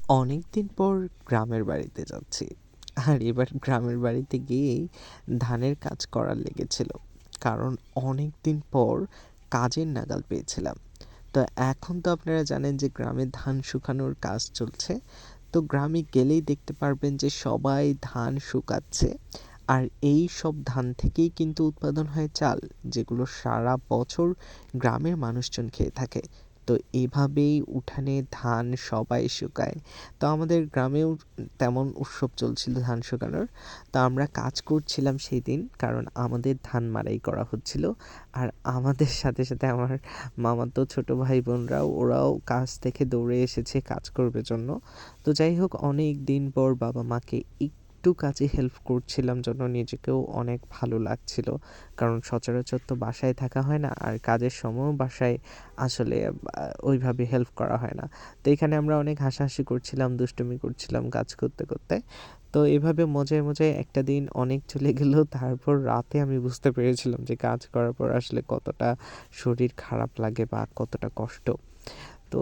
অনেকদিন পর গ্রামের বাড়িতে যাচ্ছি। আর এবার গ্রামের বাড়িতে গিয়েই ধানের কাজ করার লেগেছিল। কারণ অনেকদিন পর কাজের নাগাল পেয়েছিলাম। তো এখন তো আপনারা জানেন যে গ্রামে ধান শুকানোর কাজ চলছে। তো গ্রামে গেলেই দেখতে পারবেন যে সবাই ধান শুকাচ্ছে। আর এই সব ধান থেকেই কিন্তু উৎপাদন হয় চাল, যেগুলো সারা বছর গ্রামের মানুষজন খেয়ে থাকে। তো এভাবেই উঠানে ধান সবাই শুকায়। তো আমাদের গ্রামেও তেমন উৎসব চলছিল ধান শুকানোর। তো আমরা কাজ করছিলাম সেদিন, কারণ আমাদের ধান মাড়াই করা হচ্ছিল। আর আমাদের সাথে সাথে আমার মামাতো ছোট ভাই বোনরাও ওরাও কাজ থেকে দৌড়ে এসেছে কাজ করবে জন্য। তো যাই হোক, অনেক দিন পর বাবা মাকে একটু কাজে হেল্প করছিলাম জন্য নিজেকেও অনেক ভালো লাগছিল। কারণ সচরাচর তো বাসায় থাকা হয় না, আর কাজের সময়ও বাসায় আসলে ওইভাবে হেল্প করা হয় না। তো এখানে আমরা অনেক হাসাহাসি করছিলাম, দুষ্টুমি করছিলাম কাজ করতে করতে। তো এভাবে মজায় মজায় একটা দিন অনেক চলে গেল। তারপর রাতে আমি বুঝতে পেরেছিলাম যে কাজ করার পর আসলে কতটা শরীর খারাপ লাগে বা কতটা কষ্ট। তো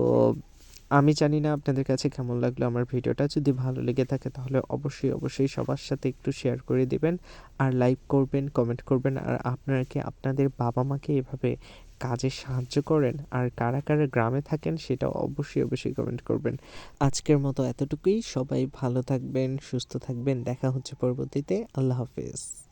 আমি জানি না আপনাদের কাছে কেমন লাগলো আমার ভিডিওটা। যদি ভালো লেগে থাকে তাহলে অবশ্যই সবার সাথে একটু শেয়ার করে দিবেন। আর লাইক করবেন, কমেন্ট করবেন। আর আপনারা কি আপনাদের বাবা-মাকে এভাবে কাজে সাহায্য করেন? আর কারা গ্রামে থাকেন সেটাও অবশ্যই কমেন্ট করবেন। আজকের মতো এতটুকুই। সবাই ভালো থাকবেন, সুস্থ থাকবেন। দেখা হচ্ছে পরবর্তীতে। আল্লাহ হাফেজ।